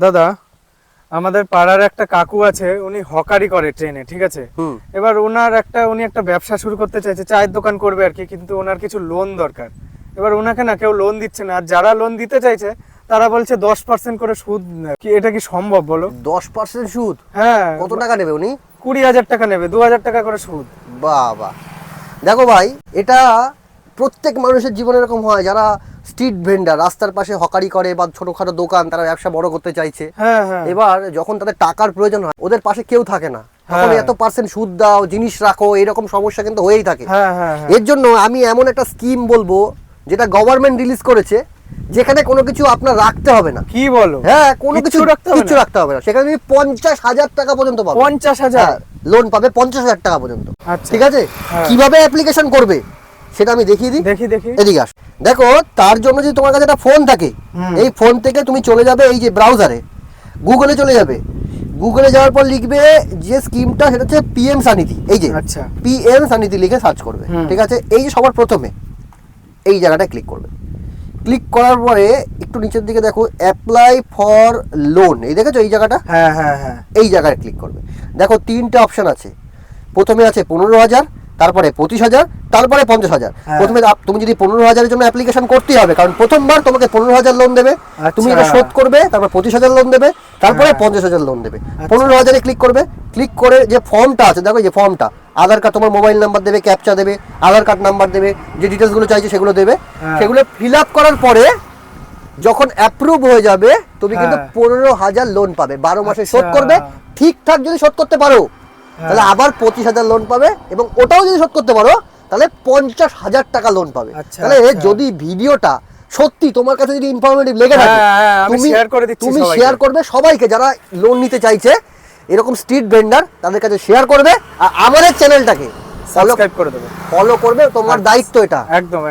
দাদা, আমাদের পাড়ার একটা কাকু আছে, উনি হকারি করে ট্রেনে, ঠিক আছে। এবার উনি একটা ব্যবসা শুরু করতে চাইছে, চায়ের দোকান করবে আর কি, কিন্তু ওনার কিছু লোন দরকার। এবার ওনাকে না কেউ লোন দিচ্ছে না, আর যারা লোন দিতে চাইছে তারা বলছে 10% করে সুদ। কি এটা কি সম্ভব বলো? 10% সুদ? হ্যাঁ। কত টাকা নেবে উনি? 20,000 টাকা নেবে, 2,000 টাকা করে সুদ। বাবা, দেখো ভাই, এটা প্রত্যেক মানুষের জীবনে এরকম হয়, যারা স্ট্রিট ভেন্ডার, রাস্তার পাশে হকারি করে বা ছোটখাটো দোকান, তারা ব্যবসা বড় করতে চাইছে। এবার যখন তাদের টাকার প্রয়োজন হয়, ওদের পাশে কেউ থাকে না, তখন এত পার্সেন্ট সুদ দাও, জিনিস রাখো, এরকম সমস্যা কিন্তু হয়েই থাকে। এর জন্য আমি এমন একটা স্কিম বলবো, যেটা গভর্নমেন্ট রিলিজ করেছে, যেখানে কোনো কিছু আপনার রাখতে হবে না। কি বলো? হ্যাঁ, কোনো কিছু রাখতে হবে না। সেখানে তুমি 50,000 টাকা পর্যন্ত পাবে। 50,000 লোন পাবে, 50,000 টাকা পর্যন্ত। আচ্ছা, ঠিক আছে। কিভাবে অ্যাপ্লিকেশন করবে সেটা আমি দেখিয়ে দিই। দেখি এদিকে আস। দেখো, তার জন্য যদি তোমার কাছে একটা ফোন থাকে, এই ফোন থেকে তুমি চলে যাবে এই যে ব্রাউজারে, গুগলে চলে যাবে। গুগলে যাওয়ার পর লিখবে যে স্কিমটা, সেটা হচ্ছে পিএম স্বনিধি। এই যে আচ্ছা, পিএম স্বনিধি লিখে সার্চ করবে। ঠিক আছে। এই যে সবার প্রথমে এই জায়গাটা ক্লিক করবে। ক্লিক করার পরে একটু নিচের দিকে দেখো, অ্যাপ্লাই ফর লোন, এই দেখেছো এই জায়গাটা? হ্যাঁ, এই জায়গায় ক্লিক করবে। দেখো, 3টে অপশন আছে। প্রথমে আছে 15,000, তারপরে 25,000, তারপরে 50,000। প্রথমে তুমি যদি 15,000-এর জন্য অ্যাপ্লিকেশন করতে হবে, কারণ প্রথমবার তোমাকে 15,000 লোন দেবে, তুমি এটা শোধ করবে, তারপর 25,000 লোন দেবে, তারপরে 50,000 লোন দেবে। 15,000-এ ক্লিক করবে। ক্লিক করে যে ফর্মটা আছে, দেখো যে ফর্মটা, আধার কার্ড, তোমার মোবাইল নাম্বার দেবে, ক্যাপচা দেবে, আধার কার্ড নাম্বার দেবে, যে ডিটেলসগুলো চাইছে সেগুলো দেবে। সেগুলো ফিল আপ করার পরে যখন অ্যাপ্রুভ হয়ে যাবে, তুমি কিন্তু 15,000 লোন পাবে। 12 মাসে শোধ করবে, ঠিকঠাক যদি শোধ করতে পারো তাহলে আবার 25,000 লোন পাবে, এবং ওটাও যদি শোধ করতে পারো তাহলে 50,000 টাকা লোন পাবে। তাহলে যদি ভিডিওটা সত্যি তোমার কাছে যদি ইনফরমেটিভ লেগে থাকে, তুমি শেয়ার করবে সবাইকে, যারা লোন নিতে চাইছে, এরকম স্ট্রিট ভেন্ডার, তাদের কাছে শেয়ার করবে, আর আমাদের চ্যানেলটাকে সাবস্ক্রাইব করে দেবে, ফলো করবে। তোমার দায়িত্ব এটা। একদম।